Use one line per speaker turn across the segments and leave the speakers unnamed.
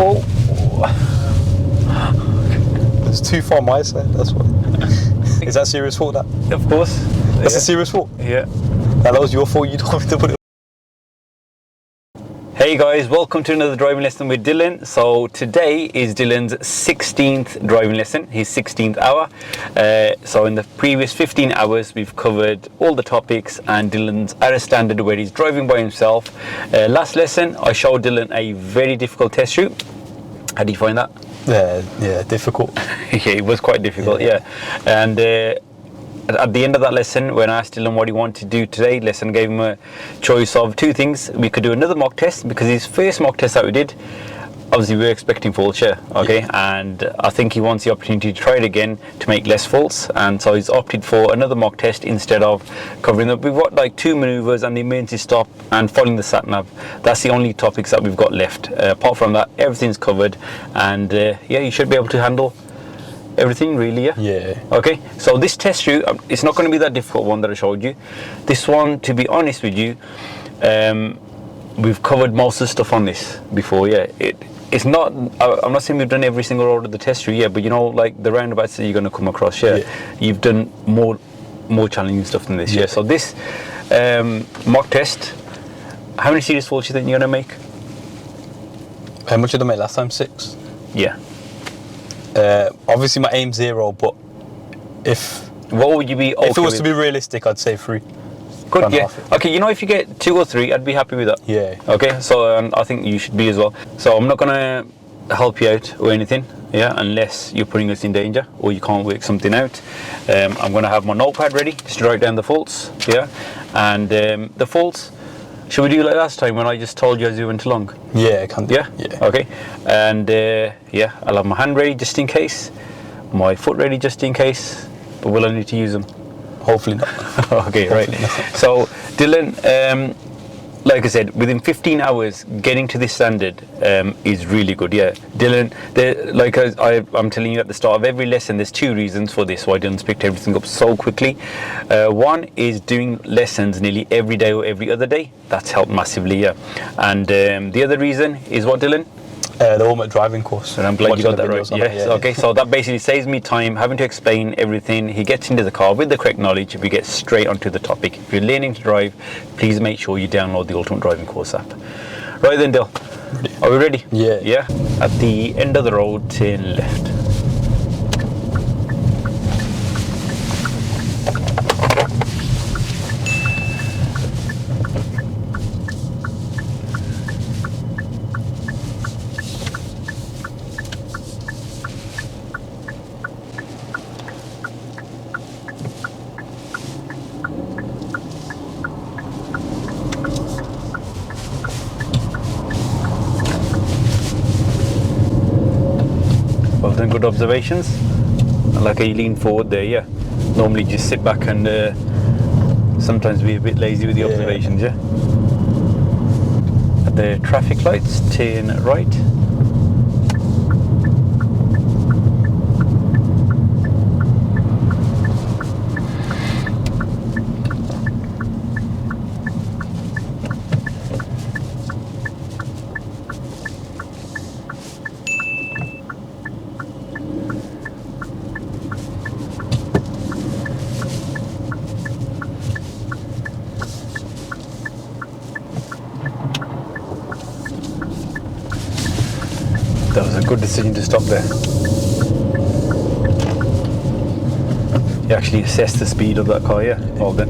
Oh, it's too far my side. That's why. Is that serious fault? That?
Of course.
That's a serious fault.
Yeah.
That was your fault. You told me to put it.
Hey guys, welcome to another driving lesson with Dylan. So today is Dylan's 16th driving lesson, his 16th hour. So in the previous 15 hours, we've covered all the topics and Dylan's at a standard where he's driving by himself. Last lesson, I showed Dylan a very difficult test route. How did you find that?
Yeah, difficult.
Yeah, it was quite difficult, yeah. And at the end of that lesson, when I asked Dylan what he wanted to do today, lesson gave him a choice of two things. We could do another mock test, because his first mock test that we did, obviously we were expecting faults, okay? And I think he wants the opportunity to try it again to make less faults, and so he's opted for another mock test instead of covering them. We've got like 2 maneuvers and the emergency stop and following the sat nav. That's the only topics that we've got left. Apart from that, everything's covered, and yeah, you should be able to handle everything really,
Yeah.
Okay, so this test route, it's not going to be that difficult one that I showed you. This one, to be honest with you, we've covered most of the stuff on this before, It's not, I'm not saying we've done every single road of the test route, but you know, like the roundabouts that you're going to come across, you've done more challenging stuff than this, So this mock test, how many serious faults do you think you're going to make?
How much did I make last time? 6?
Yeah.
Obviously my aim's 0, but
what would you be okay
if it was
with?
to be realistic, I'd say 3.
Good, yeah. Okay, you know, if you get 2 or 3, I'd be happy with that.
Yeah.
Okay, so I think you should be as well. So I'm not gonna help you out or anything, unless you're putting us in danger or you can't work something out. I'm gonna have my notepad ready just to write down the faults, and the faults. Should we do like last time when I just told you as we went along?
Yeah, I can do.
Yeah. Okay, and I'll have my hand ready just in case, my foot ready just in case. But will I need to use them?
Hopefully not.
Okay, right. So Dylan, like I said, within 15 hours, getting to this standard is really good. Yeah, Dylan, like I'm telling you at the start of every lesson, there's 2 reasons for this. Why Dylan's picked everything up so quickly. One is doing lessons nearly every day or every other day. That's helped massively. And the other reason is what, Dylan?
The ultimate driving course.
And I'm glad you got that right. Yes. Okay, so that basically saves me time having to explain everything. He gets into the car with the correct knowledge. We get straight onto the topic. If you're learning to drive, please make sure you download the Ultimate Driving Course app. Right then, Dill. Are we ready?
Yeah.
Yeah. At the end of the road, turn left. Well done, good observations. I like how you lean forward there, Normally just sit back and sometimes be a bit lazy with the observations, At the traffic lights, turn right. That was a good decision to stop there. You actually assess the speed of that car, all good.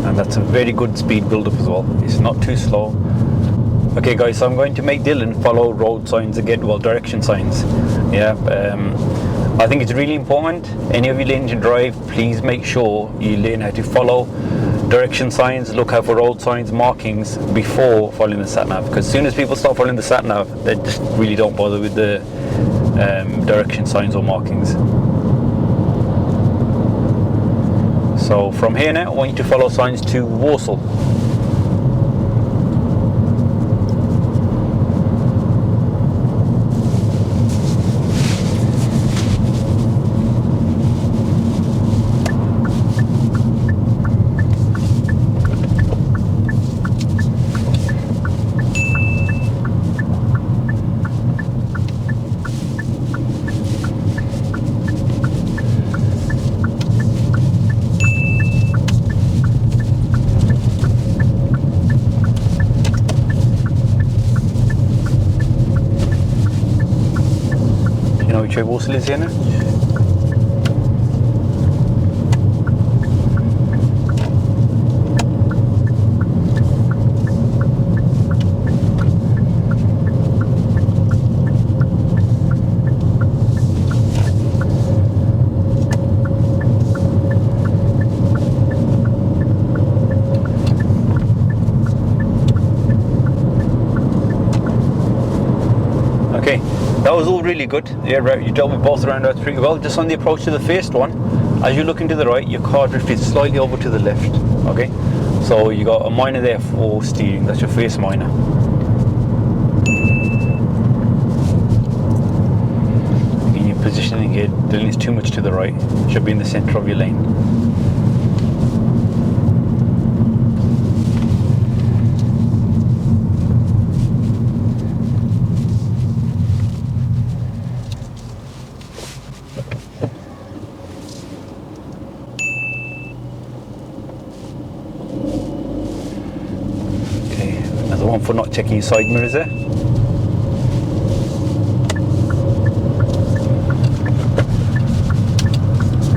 And that's a very good speed build-up as well. It's not too slow. Okay guys, so I'm going to make Dylan follow road signs again, direction signs. I think it's really important. Any of you learning to drive, please make sure you learn how to follow direction signs, look out for road signs, markings before following the sat nav, because as soon as people start following the sat nav, they just really don't bother with the direction signs or markings. So from here now, I want you to follow signs to Warsaw. way Walsall is here now? Okay, that was all really good. Yeah, right, you dealt with both roundabouts pretty well. Just on the approach to the first one, as you're looking to the right, your car drifted slightly over to the left. Okay, so you got a minor there for steering. That's your first minor. In your positioning here, the lane is too much to the right. Should be in the center of your lane. One for not checking your side mirrors there.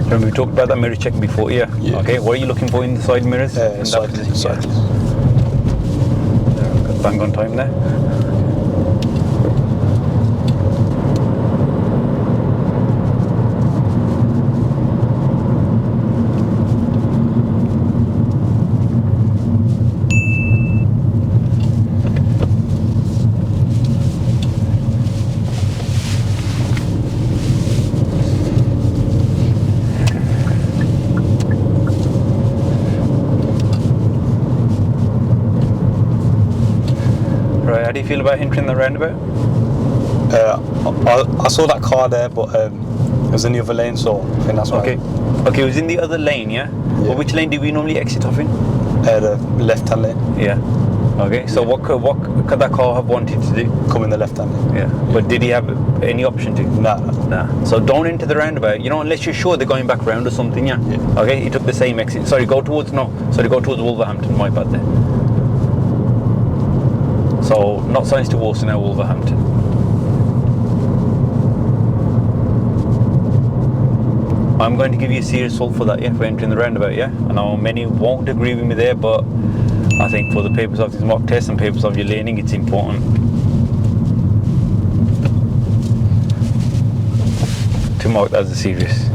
Remember we talked about that mirror checking before, yeah? Okay, what are you looking for in the side mirrors?
Side.
Got bang on time there. Right, how do you feel about entering the roundabout?
I saw that car there, but it was in the other lane, so I think that's why.
Okay, it was in the other lane, yeah? But which lane do we normally exit off in?
The left-hand lane.
Yeah. Okay, so what could that car have wanted to do?
Come in the left-hand lane.
Yeah, but did he have any option to?
Nah.
So don't enter the roundabout, unless you're sure they're going back round or something, yeah? Okay, he took the same exit. Go towards Wolverhampton, my bad there. So, not signs to Walsall now, Wolverhampton. I'm going to give you a serious fault for that, yeah, for entering the roundabout, yeah? I know many won't agree with me there, but I think for the purpose of this mock test and purpose of your learning, it's important to mark that as a serious.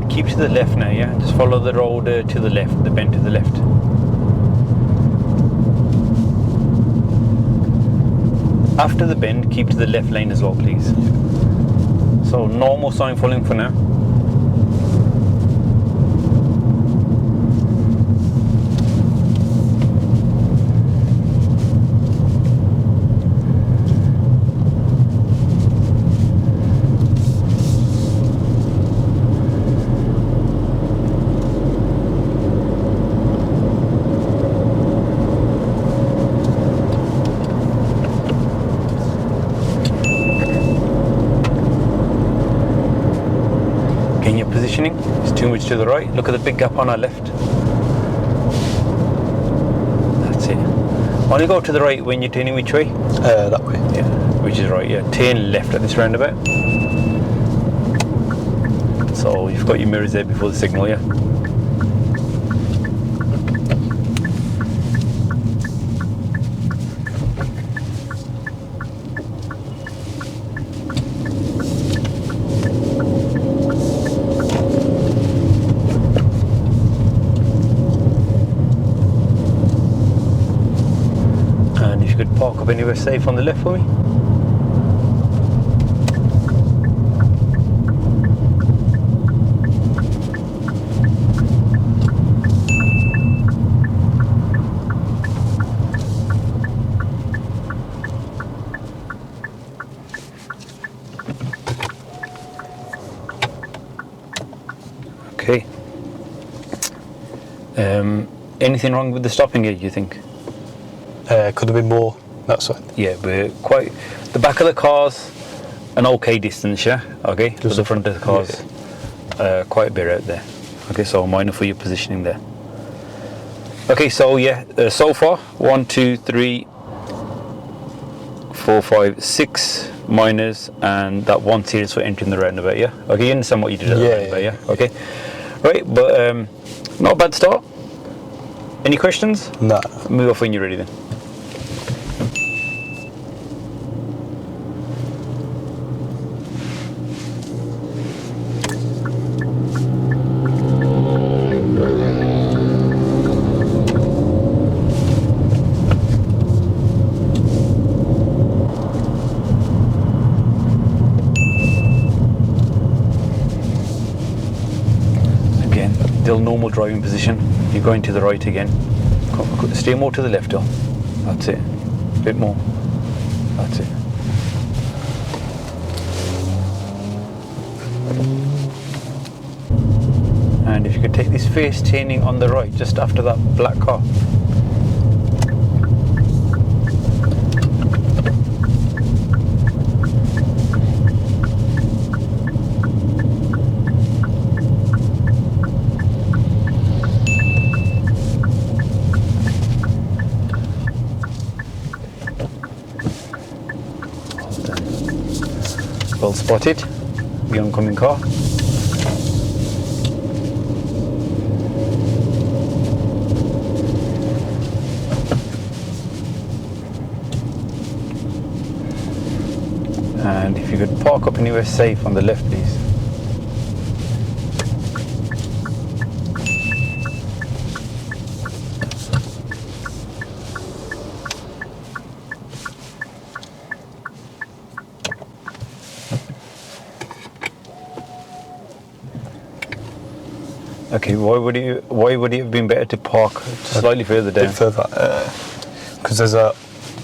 Keep to the left now, yeah? Just follow the road to the left, the bend to the left. After the bend, keep to the left lane as well, please. So, no more sign following for now. In your positioning, it's too much to the right. Look at the big gap on our left. That's it. Only go to the right when you're turning which way?
That way.
Yeah, which is right, yeah. Turn left at this roundabout. So you've got your mirrors there before the signal, yeah? Could park up anywhere safe on the left for me. Okay. Anything wrong with the stopping gauge, you think?
Could have been more that side.
Yeah, but quite the back of the cars an okay distance, yeah. Okay, but the front of the car's quite a bit out there. Okay, so minor for your positioning there. Okay, so yeah, so far 1, 2, 3, 4, 5, 6 minors and that 1 series for entering the roundabout. Yeah. Okay, you understand what you did at the roundabout, yeah? Okay. Right, but not a bad start. Any questions?
No.
Move off when you're ready then. Again, still normal driving position. You're going to the right again. Steer more to the left, Dill. That's it. A bit more. That's it. And if you could take this face turning on the right, just after that black car. Well spotted, the oncoming car. And if you could park up anywhere safe on the left, please. Okay, why would it have been better to park slightly further down?
A bit further, because there's a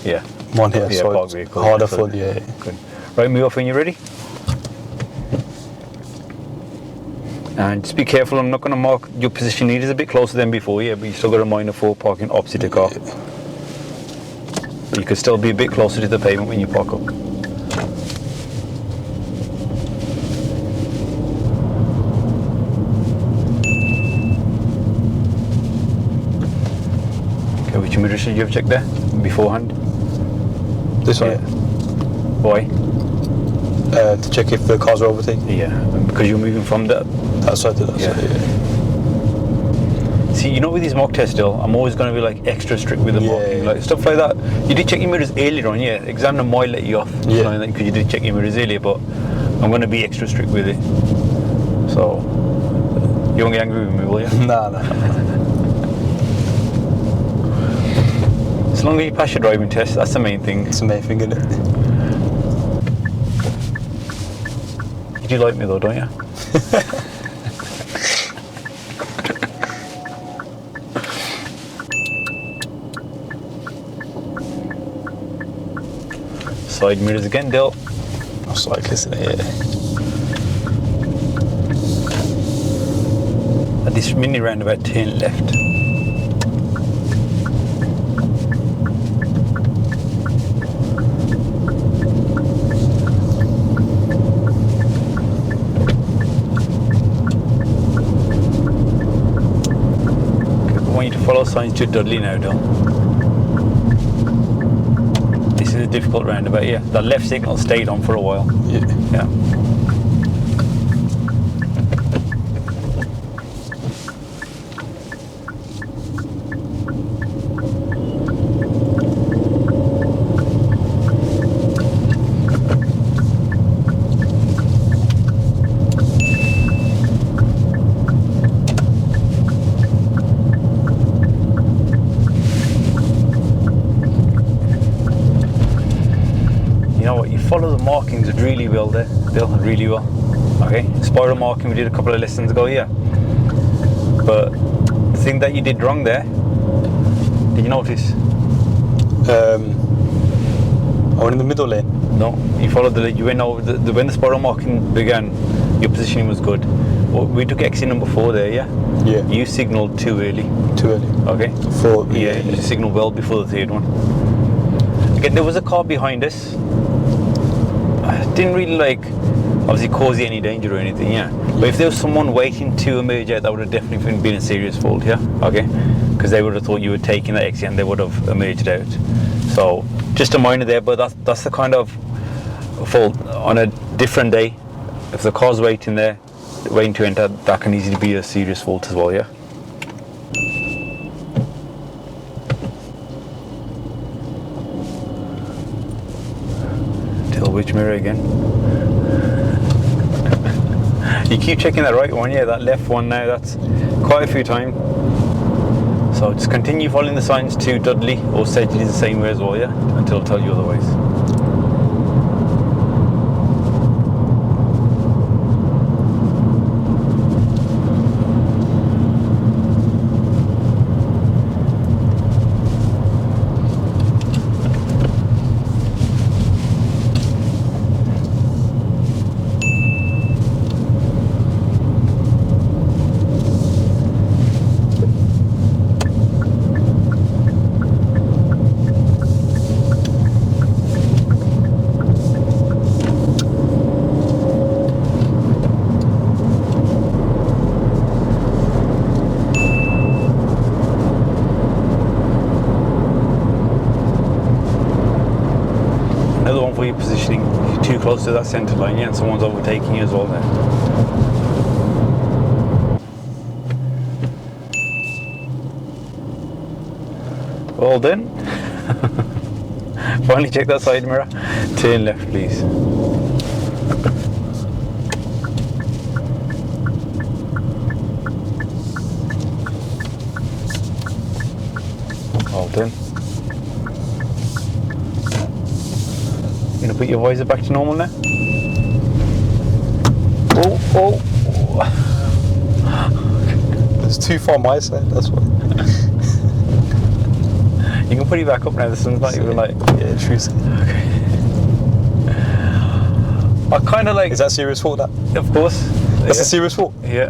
Yeah.
one here,
Yeah,
so
park
it's
vehicle.
harder
So-
for the.
Good. Right, move off when you're ready. And just be careful, I'm not going to mark your position. It is a bit closer than before, yeah, but you still got a minor for parking opposite the car. But you could still be a bit closer to the pavement when you park up. Okay, which mirror should you have checked there beforehand?
This one,
Yeah. Why?
to check if the cars are overtaking.
Yeah, because you're moving from the...
That side to that
Yeah.
side. Yeah.
See, you know, with these mock tests still, I'm always going to be like extra strict with the
Yeah,
marking,
yeah.
like stuff like that. You did check your mirrors earlier on, yeah. Examiner might let you off,
Yeah.
because you did check your mirrors earlier, but I'm going to be extra strict with it. So, you won't get angry with me, will you?
Nah.
As long as you pass your driving test, that's the main thing.
It's the main thing, isn't it?
You do like me though, don't you? Side mirrors again, Dale.
I'm cyclist, isn't it? Yeah.
At this mini roundabout, turn left. I want you to follow signs to Dudley now, Dale. This is a difficult roundabout, yeah. The left signal stayed on for a while.
Yeah.
Yeah. You know what, you follow the markings really well there, Bill, really well. Okay, spiral marking we did a couple of lessons ago, yeah. But the thing that you did wrong there, did you notice?
I went in the middle lane.
No, you followed you went over, when the spiral marking began, your positioning was good. Well, we took exit number 4 there, yeah?
Yeah.
You signalled too early,
Too early.
okay?
For
Yeah, you signalled well before the third one. Again, there was a car behind us. didn't really like obviously cause you any danger or anything, yeah. But if there was someone waiting to emerge out, that would have definitely been a serious fault, yeah. Okay, because they would have thought you were taking that exit and they would have emerged out. So just a minor there, but that's the kind of fault on a different day. If the car's waiting there, waiting to enter, that can easily be a serious fault as well, yeah. Tell which mirror again? You keep checking that right one, yeah, that left one now, that's quite a few times. So just continue following the signs to Dudley or Sedgley the same way as well, yeah, until I tell you otherwise. Another one for your positioning, you're too close to that centre line, yeah, and someone's overtaking you as well there. Well done. Finally check that side mirror. Turn left, please. Well done. You're gonna put your visor back to normal now? Oh.
It's too far my side, that's why.
You can put it back up now, the sun's not even like...
Yeah, true.
Okay. I kind of like...
Is that serious fault, that?
Of course.
That's a serious fault?
Yeah.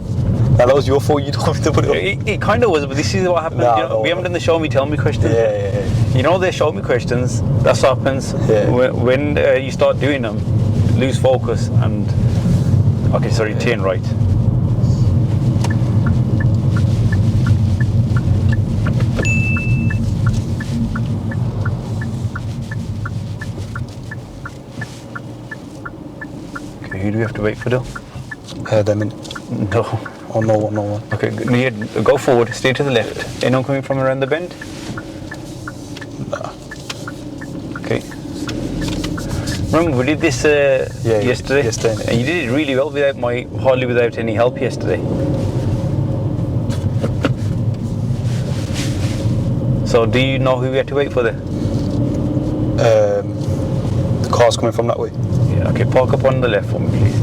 That was your fault, you told me to put it up?
It kind of was, but this is what happened.
Nah,
you know, we haven't done the show me, tell me questions.
Yeah.
You know, they show me questions, that's what happens.
Yeah.
When you start doing them, lose focus and... Okay, sorry, turn right. Okay, who do we have to wait for, though?
Them in.
No.
Oh, no one.
Okay, go forward, stay to the left. Anyone coming from around the bend?
Nah.
Okay. Remember, we did this yesterday?
Yesterday.
And you did it really well hardly without any help yesterday. So, do you know who we had to wait for there?
The car's coming from that way.
Yeah, okay, park up on the left for me, please.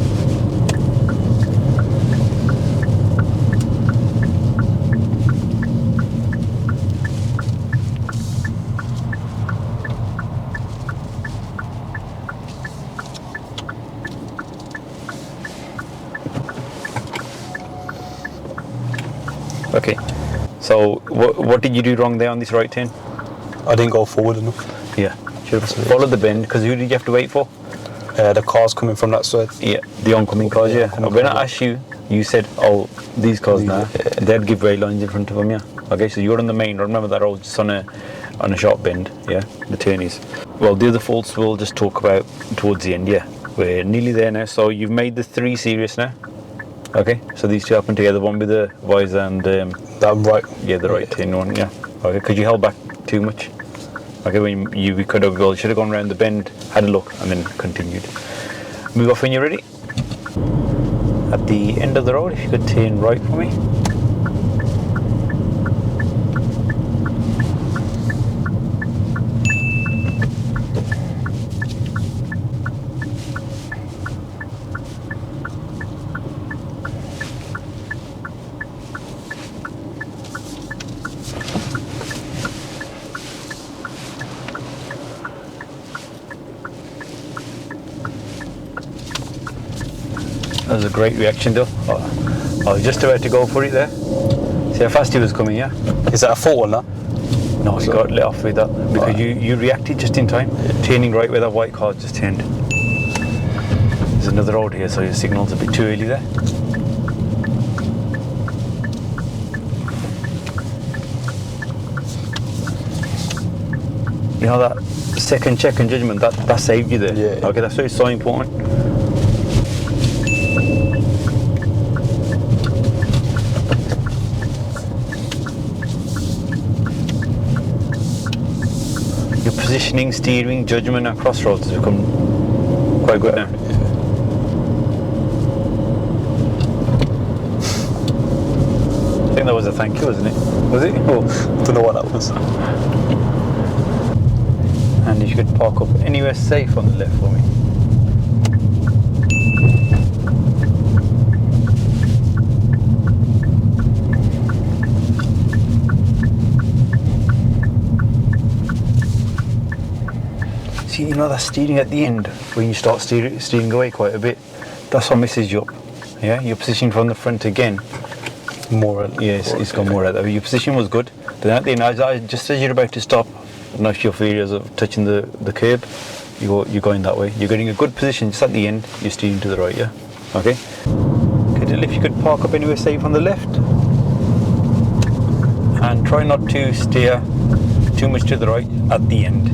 Okay, so what did you do wrong there on this right turn?
I didn't go forward enough.
Yeah, should have followed the bend, because who did you have to wait for?
The car's coming from that side.
Yeah, the oncoming cars, yeah. When I asked you, you said, oh, these cars now, they'd give ray lines in front of them, yeah. Okay, so you're on the main road, remember that road just on a sharp bend, yeah, the turnies. Well, the other faults we'll just talk about towards the end, yeah. We're nearly there now, so you've made the 3 serious now. Okay, so these two happen together, one with the visor and...
that right.
Yeah, the right turn one, yeah. Okay, because you held back too much. Okay, when you could have should have gone around the bend, had a look, and then continued. Move off when you're ready. At the end of the road, if you could turn right for me. That was a great reaction, though. I was just about to go for it there. See how fast he was coming, yeah?
Is that a fault or not?
No, he got let off with that because you reacted just in time, turning right where that white car just turned. There's another road here, so your signal's a bit too early there. You know that second check and judgment, that saved you there.
Yeah.
Okay, that's so important. Your positioning, steering, judgment at crossroads has become quite good now. I think that was a thank you, wasn't it? Was it?
Oh, don't know what that was.
And if you could park up anywhere safe on the left for me. See, you know that steering at the end, when you start steering away quite a bit, that's what messes you up. Yeah, your position from the front again.
More.
Yes, it's gone more at that. Your position was good, but then at the end, just as you're about to stop, I don't know if your fears of touching the curb, you're going that way. You're getting a good position just at the end, you're steering to the right, yeah? Okay? Okay, Dill, if you could park up anywhere safe on the left. And try not to steer too much to the right at the end.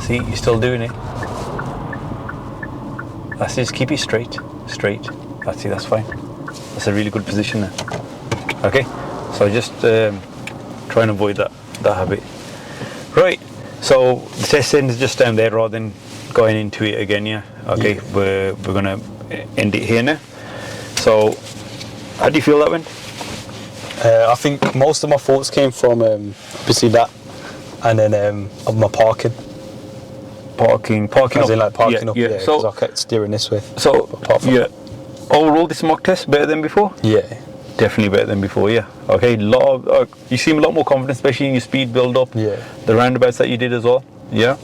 See, you're still doing it. That's it, just keep it straight. That's it, that's fine. That's a really good position there. Okay, so just try and avoid that habit. Right, so the test end is just down there rather than going into it again, yeah? Okay, yeah. We're gonna end it here now. So, how do you feel that went?
I think most of my faults came from obviously that, and then my parking.
Parking
As in like parking up,
yeah.
Because
So
I kept steering this way.
So, yeah. Overall, this mock test better than before?
Yeah.
Definitely better than before, yeah. Okay, you seem a lot more confident, especially in your speed build up.
Yeah.
The roundabouts that you did as well, yeah.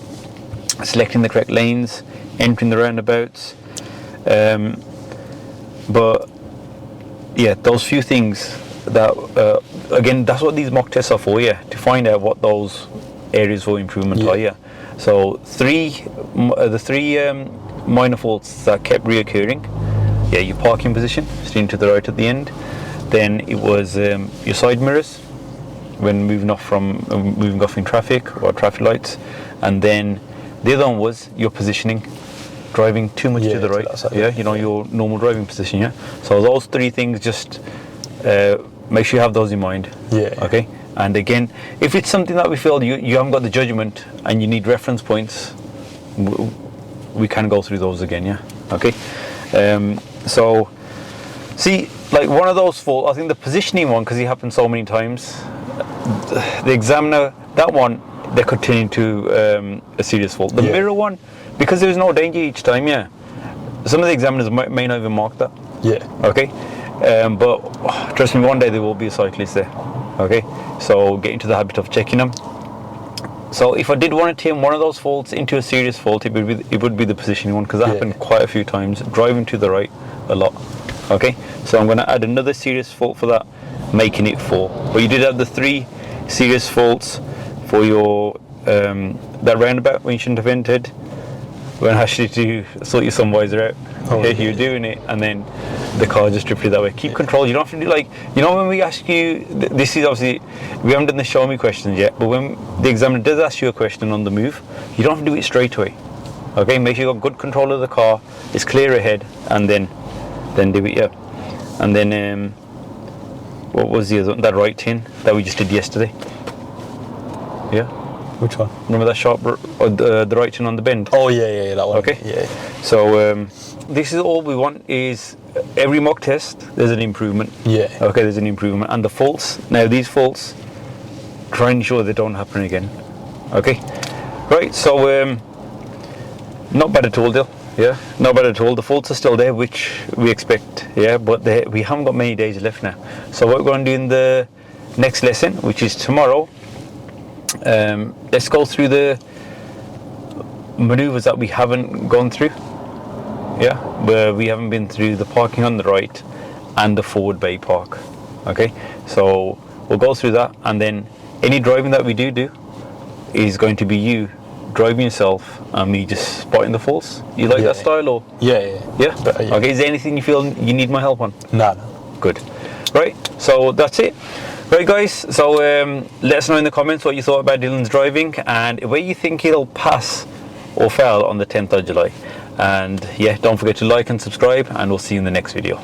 Selecting the correct lanes, entering the roundabouts. But yeah, those few things that again, that's what these mock tests are for, yeah, to find out what those areas for improvement are, yeah. So the three minor faults that kept reoccurring. Yeah, your parking position, steering to the right at the end. Then it was your side mirrors when moving off in traffic or traffic lights, and then the other one was your positioning, driving too much to the right. Yeah, you know, your normal driving position. Yeah. So those three things, just make sure you have those in mind.
Yeah.
Okay. And again, if it's something that we feel you haven't got the judgment and you need reference points, we can go through those again. Yeah. Okay. So, see, like one of those faults, I think the positioning one, because it happened so many times, the examiner, that one, they could turn into a serious fault. The mirror one, because there was no danger each time, yeah, some of the examiners may not even mark that.
Yeah.
Okay. But trust me, one day there will be a cyclist there. Okay. So get into the habit of checking them. So if I did want to turn one of those faults into a serious fault, it would be the positioning one, because that happened quite a few times, driving to the right a lot. Okay, so I'm going to add another serious fault for that, making it 4. But you did have the 3 serious faults for your that roundabout when you shouldn't have entered, when I asked you to sort your sun visor out. You're doing it, and then the car just drifted that way. Keep control. You don't have to do like, you know, when we ask you, this is obviously, we haven't done the show me questions yet, but when the examiner does ask you a question on the move, you don't have to do it straight away. Okay, make sure you've got good control of the car, it's clear ahead, and then do it, yeah. And then, what was the other one? That right turn that we just did yesterday. Yeah.
Which one?
Remember that sharp, the right turn on the bend?
Oh yeah, that one.
Okay.
Yeah.
So this is all we want, is every mock test there's an improvement.
Yeah.
Okay, there's an improvement, and the faults. Now these faults, try and ensure they don't happen again. Okay. Right. So not bad at all, Dill. Yeah. Not bad at all. The faults are still there, which we expect. Yeah, but we haven't got many days left now. So what we're going to do in the next lesson, which is tomorrow. Let's go through the maneuvers that we haven't gone through, yeah, where we haven't been through the parking on the right and the forward bay park. Okay, so we'll go through that, and then any driving that we do, is going to be you driving yourself and me just spotting the faults. You like that style, or?
Yeah. Better, yeah.
Okay, is there anything you feel you need my help on?
Nah.
Good. Right, so that's it. Right guys, so let us know in the comments what you thought about Dylan's driving and where you think he'll pass or fail on the 10th of July. And yeah, don't forget to like and subscribe, and we'll see you in the next video.